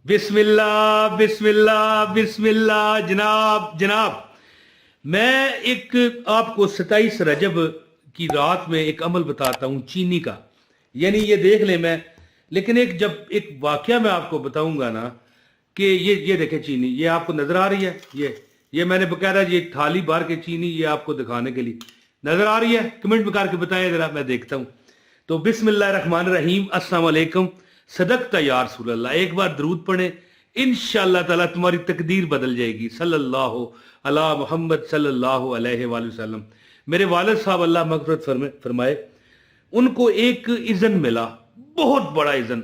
بسم اللہ بسم اللہ بسم اللہ جناب جناب، میں ایک آپ کو 27 رجب کی رات میں ایک عمل بتاتا ہوں چینی کا. یعنی یہ دیکھ لیں میں، لیکن جب ایک واقعہ میں آپ کو بتاؤں گا نا کہ یہ دیکھیں چینی، یہ آپ کو نظر آ رہی ہے. یہ میں نے باقاعدہ یہ تھالی بھر کے چینی یہ آپ کو دکھانے کے لیے نظر آ رہی ہے. کمنٹ میں کر کے بتائیں ذرا، میں دیکھتا ہوں. تو بسم اللہ الرحمن الرحیم. السلام علیکم. صدقت یا رسول اللہ. ایک بار درود پڑھیں، انشاءاللہ تعالیٰ تمہاری تقدیر بدل جائے گی. صلی اللہ علی محمد صلی اللہ علیہ وآلہ وسلم. میرے والد صاحب اللہ مغفرت فرمائے، ان کو ایک اذن ملا، بہت بڑا اذن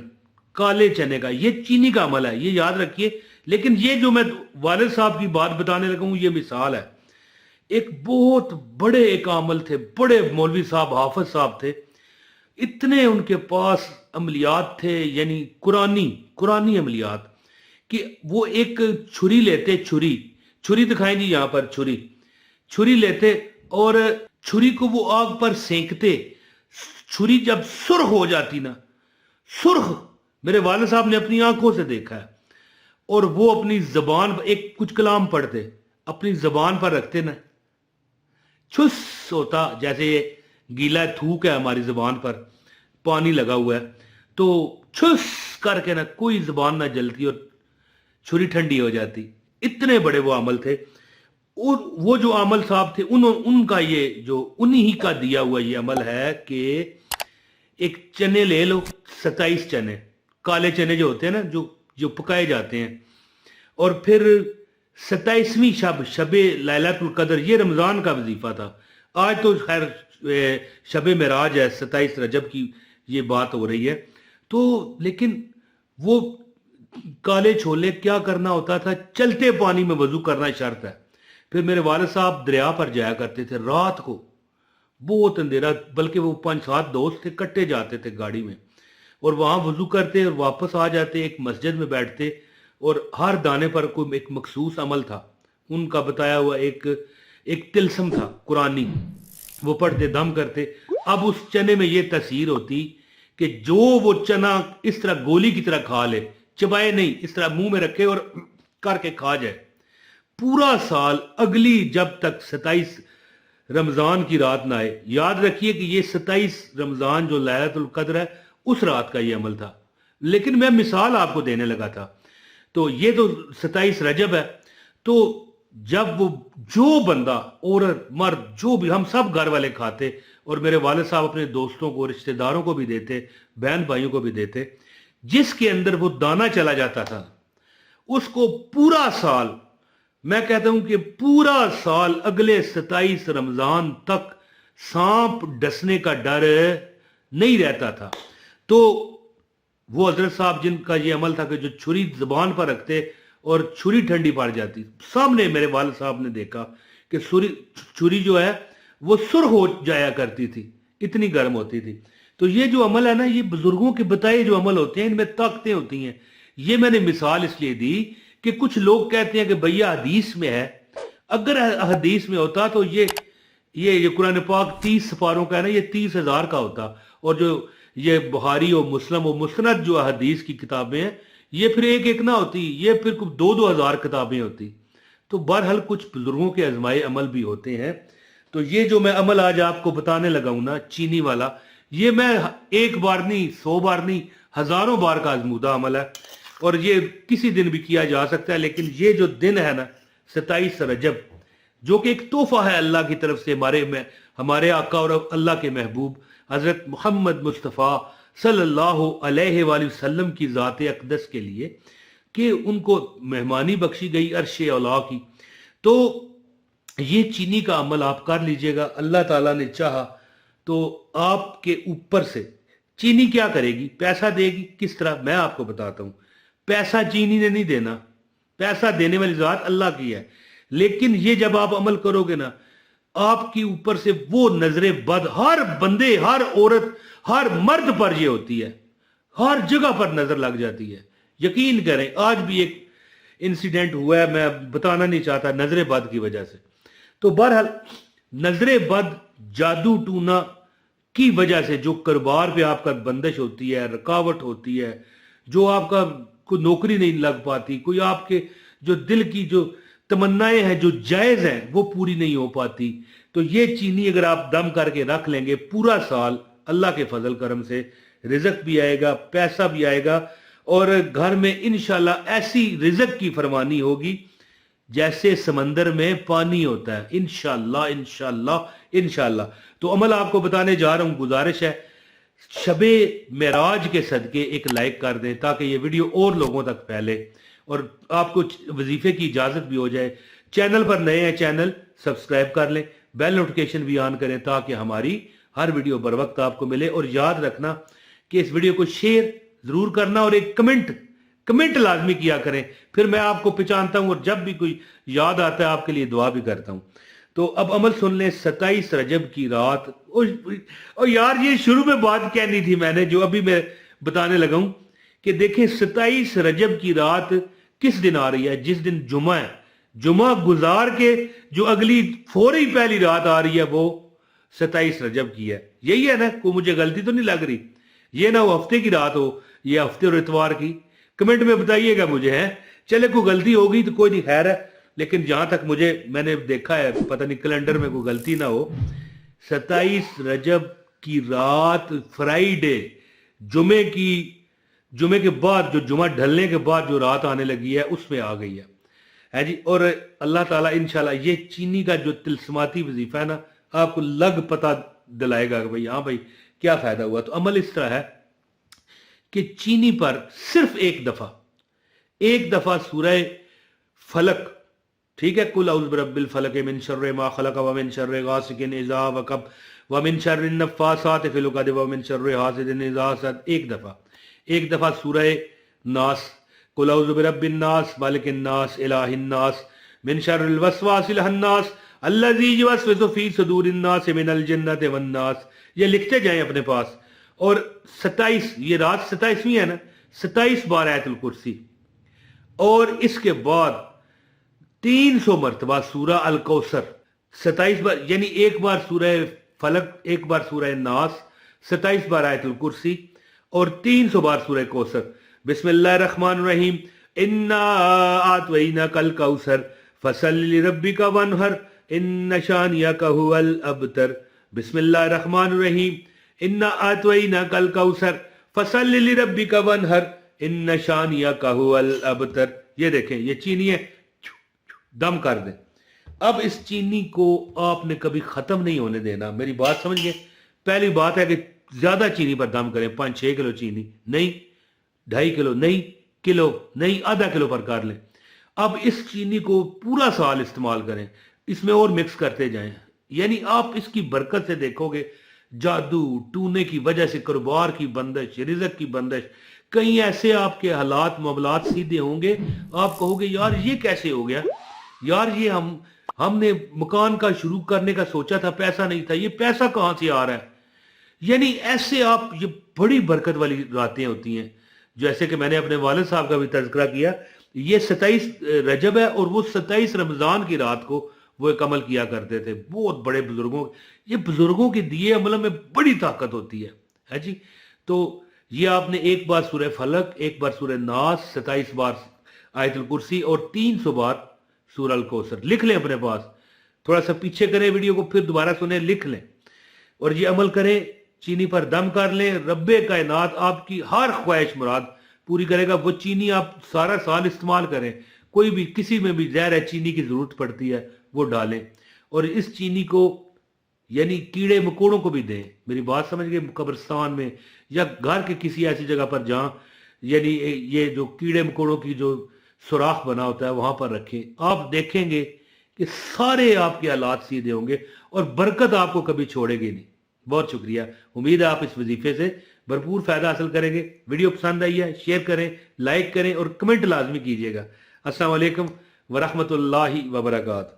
کالے چنے کا. یہ چینی کا عمل ہے، یہ یاد رکھیے. لیکن یہ جو میں والد صاحب کی بات بتانے لگا ہوں یہ مثال ہے. ایک بہت بڑے ایک عامل تھے، بڑے مولوی صاحب حافظ صاحب تھے. اتنے ان کے پاس عملیات تھے، یعنی قرآنی عملیات، کہ وہ ایک چھری لیتے. چھری دکھائیں جی یہاں پر. چھری لیتے اور چھری کو وہ آگ پر سینکتے. چھری جب سرخ ہو جاتی نا، سرخ، میرے والد صاحب نے اپنی آنکھوں سے دیکھا ہے. اور وہ اپنی زبان پر ایک کچھ کلام پڑھتے، اپنی زبان پر رکھتے نا، چھس ہوتا، جیسے یہ گیلا تھوک ہے ہماری زبان پر، پانی لگا ہوا ہے، تو چھس کر کے نا کوئی زبان نہ جلتی اور چھری ٹھنڈی ہو جاتی. اتنے بڑے وہ عمل تھے. اور وہ جو عامل صاحب تھے ان کا یہ جو انہی کا دیا ہوا یہ عمل ہے کہ ایک چنے لے لو، 27 چنے، کالے چنے جو ہوتے ہیں نا، جو پکائے جاتے ہیں. اور پھر 27ویں شب لیلۃ القدر، یہ رمضان کا وظیفہ تھا. آج تو خیر شب معراج ہے، 27 رجب کی یہ بات ہو رہی ہے. تو لیکن وہ کالے چھولے کیا کرنا ہوتا تھا، چلتے پانی میں وضو کرنا شرط ہے. پھر میرے والد صاحب دریا پر جایا کرتے تھے رات کو، بہت اندھیرا، بلکہ وہ 5-7 دوست تھے، کٹے جاتے تھے گاڑی میں، اور وہاں وضو کرتے اور واپس آ جاتے، ایک مسجد میں بیٹھتے. اور ہر دانے پر کوئی ایک مخصوص عمل تھا ان کا بتایا ہوا، ایک تلسم تھا قرآنی، وہ پڑھتے، دم کرتے. اب اس چنے میں یہ تاثیر ہوتی کہ جو وہ چنا اس طرح گولی کی طرح کھا لے، چبائے نہیں، اس طرح منہ میں رکھے اور کر کے کھا جائے پورا سال. اگلی جب تک 27 رمضان کی رات نہ آئے. یاد رکھیے کہ یہ 27 رمضان جو لیلۃ القدر ہے اس رات کا یہ عمل تھا. لیکن میں مثال آپ کو دینے لگا تھا. تو یہ تو 27 رجب ہے. تو جب وہ جو بندہ، عورت مرد، جو بھی، ہم سب گھر والے کھاتے، اور میرے والد صاحب اپنے دوستوں کو، رشتہ داروں کو بھی دیتے، بہن بھائیوں کو بھی دیتے. جس کے اندر وہ دانہ چلا جاتا تھا اس کو پورا سال، میں کہتا ہوں کہ پورا سال اگلے 27 رمضان تک سانپ ڈسنے کا ڈر نہیں رہتا تھا. تو وہ حضرت صاحب جن کا یہ عمل تھا کہ جو چھری زبان پر رکھتے اور چھری ٹھنڈی پڑ جاتی، سامنے میرے والد صاحب نے دیکھا کہ چھری جو ہے وہ سرخ ہو جایا کرتی تھی، اتنی گرم ہوتی تھی. تو یہ جو عمل ہے نا، یہ بزرگوں کے بتائے جو عمل ہوتے ہیں، ان میں طاقتیں ہوتی ہیں. یہ میں نے مثال اس لیے دی کہ کچھ لوگ کہتے ہیں کہ بھیا حدیث میں ہے. اگر حدیث میں ہوتا تو یہ قرآن پاک 30 سپاروں کا ہے نا، یہ 30,000 کا ہوتا. اور جو یہ بخاری و مسلم و مسند جو حدیث کی کتابیں ہیں، یہ پھر ایک نہ ہوتی، یہ پھر 2-2 ہزار کتابیں ہوتی. تو بہرحال کچھ بزرگوں کے آزمائے عمل بھی ہوتے ہیں. تو یہ جو میں عمل آج آپ کو بتانے لگا ہوں نا، چینی والا، یہ میں ایک بار نہیں، 100 بار نہیں، ہزاروں بار کا آزمودہ عمل ہے. اور یہ کسی دن بھی کیا جا سکتا ہے. لیکن یہ جو دن ہے نا، 27 رجب، جو کہ ایک تحفہ ہے اللہ کی طرف سے ہمارے آقا اور اللہ کے محبوب حضرت محمد مصطفیٰ صلی اللہ علیہ وآلہ وسلم کی ذات اقدس کے لیے، کہ ان کو مہمانی بخشی گئی عرش اولا کی. تو یہ چینی کا عمل آپ کر لیجئے گا. اللہ تعالیٰ نے چاہا تو آپ کے اوپر سے چینی کیا کرے گی؟ پیسہ دے گی. کس طرح؟ میں آپ کو بتاتا ہوں. پیسہ چینی نے نہیں دینا، پیسہ دینے والی ذات اللہ کی ہے. لیکن یہ جب آپ عمل کرو گے نا، آپ کی اوپر سے وہ نظر بد، ہر بندے، ہر عورت، ہر مرد پر یہ ہوتی ہے، ہر جگہ پر نظر لگ جاتی ہے. یقین کریں، آج بھی ایک انسیڈنٹ ہوا ہے، میں بتانا نہیں چاہتا، نظر بد کی وجہ سے. تو بہرحال نظر بد، جادو ٹونا کی وجہ سے جو کاروبار پہ آپ کا بندش ہوتی ہے، رکاوٹ ہوتی ہے، جو آپ کا कोई नौकरी नहीं लग पाती, कोई आपके जो दिल की जो तमन्नाएं हैं जो जायज हैं वो पूरी नहीं हो पाती, तो ये चीनी अगर आप दम करके रख लेंगे पूरा साल, अल्लाह के फजल करम से रिजक भी आएगा, पैसा भी आएगा, और घर में इंशाल्लाह ऐसी रिजक की फरमानी होगी जैसे समंदर में पानी होता है, इंशाल्लाह इंशाल्लाह इंशाल्लाह। तो अमल आपको बताने जा रहा हूं, गुजारिश है शबे मेराज के सदके एक लाइक कर दें ताकि ये वीडियो और लोगों तक फैले और आपको वजीफे की इजाजत भी हो जाए। चैनल पर नए हैं, चैनल सब्सक्राइब कर लें, बेल नोटिफिकेशन भी ऑन करें ताकि हमारी हर वीडियो बर वक्त आपको मिले। और याद रखना कि इस वीडियो को शेयर जरूर करना और एक कमेंट लाजमी किया करें, फिर मैं आपको पहचानता हूं और जब भी कोई याद आता है आपके लिए दुआ भी करता हूं। तो अब अमल सुन लें। 27 रजब की रात, और यार ये शुरू में बात कहनी थी मैंने जो अभी मैं बताने लगा हूं कि देखें 27 रजब की रात किस दिन आ रही है, जिस दिन जुमा है। जुमा गुजार के जो अगली फौरी पहली रात आ रही है वो 27 रजब की है। यही है ना, कोई मुझे गलती तो नहीं लग रही? ये ना वो हफ्ते की रात हो, ये हफ्ते और इतवार की। कमेंट में बताइएगा मुझे, है चले कोई गलती होगी तो कोई नहीं, खैर है, लेकिन जहां तक मैंने देखा है, पता नहीं कैलेंडर में कोई गलती ना हो। 27 रजब की रात फ्राइडे, जुमे के बाद, जो जुमा ढलने के बाद जो रात आने लगी है उसमें आ गई है जी। और अल्लाह ताला इंशाल्लाह ये चीनी का जो तिलस्माती वजीफा है ना, आपको लग पता दिलाएगा कि भाई हाँ भाई क्या फायदा हुआ। तो अमल इस तरह है कि चीनी पर सिर्फ एक दफा सूरह फलक, ठीक है, कुल औज़ु बिरब्बिल फलक मिन शर्रि मा खलक व मिन शर्रि गासिकिन इज़ा वक़ब व मिन शर्रिन नफ़्फ़ासाति फ़िल उक़द व मिन शर्रि हासिदिन इज़ा हसद, एक दफा सूरह नास, कुल औज़ु बिरब्बिन नास मालिकिन नास इलाहिन नास मिन शर्रिल वस्वासिल हन्नास अल्लज़ी युवस्विसु फ़ी सुदूरिन नास मिनल जिन्नति वन नास। ये लिखते जाएं अपने पास। और 27, ये रात 27वीं है ना, 27 बार आयतुल कुर्सी, और इसके बाद 300 मरतबा सूरह अल कौसर, 27 बार, यानी एक बार सूरह फलक, एक बार सूरह नास, 27 बार आयतुल कुर्सी और 300 बार सूरह कौसर। बिस्मिल्लाहिर रहमानिर रहीम, इन्ना आतवैना कल कौसर फसल्लि लिरब्बिका वनहर इन्न शानियका हुवल अबतर। बिस्मिल्लाहिर रहमानिर रहीम, इन्ना आतवैना कल कौसर फसल्लि लिरब्बिका वनहर इन्न शानियका हुवल अबतर। ये देखें, ये चीनी है, दम कर दें। अब इस चीनी को आपने कभी खत्म नहीं होने देना, मेरी बात समझ गए। पहली बात है कि ज्यादा चीनी पर दम करें, 5-6 किलो चीनी नहीं, 2.5 किलो नहीं, किलो नहीं, आधा किलो पर कर लें। अब इस चीनी को पूरा साल इस्तेमाल करें, इसमें और मिक्स करते जाएं, यानी आप इसकी बरकत से देखोगे जादू टूने की वजह से कारोबार की बंदिश, रिज़्क की बंदिश, कई ऐसे आपके हालात मामलात सीधे होंगे, आप कहोगे यार ये कैसे हो गया, यार ये हमने मकान का शुरू करने का सोचा था, पैसा नहीं था, ये पैसा कहां से आ रहा है। यानी ऐसे आप, ये बड़ी बरकत वाली रातें होती हैं। जैसे कि मैंने अपने वालिद साहब का भी तज़किरा किया, ये 27 रजब है और वो 27 रमजान की रात को वो एक अमल किया करते थे। बहुत बड़े बुजुर्गों, ये बुजुर्गों के दिए अमल में बड़ी ताकत होती है जी। तो ये आपने एक बार सूरह फलक, एक बार सूरह नास, 27 बार आयतुल कुर्सी और 300 बार सूरह अल कौसर लिख लें अपने पास। थोड़ा सा पीछे करें वीडियो को, फिर दोबारा सुने, लिख लें और ये अमल करें। चीनी पर दम कर लें, रब्बे कायनात आपकी हर ख्वाहिश मुराद पूरी करेगा। वो चीनी आप सारा साल इस्तेमाल करें, कोई भी किसी में भी ज़हर है चीनी की जरूरत पड़ती है वो डालें, और इस चीनी को यानी कीड़े मकोड़ों को भी दें। मेरी बात समझ गए, कब्रिस्तान में या घर के किसी ऐसी जगह पर जहां यानी ये जो कीड़े मकोड़ों की जो सुराख बना होता है वहां पर रखें। आप देखेंगे कि सारे आपके हालात सीधे होंगे और बरकत आपको कभी छोड़ेगी नहीं। बहुत शुक्रिया, उम्मीद है आप इस वजीफे से भरपूर फायदा हासिल करेंगे। वीडियो पसंद आई है शेयर करें, लाइक करें और कमेंट लाजमी कीजिएगा। अस्सलाम वालेकुम व रहमतुल्लाहि व बरकातहू।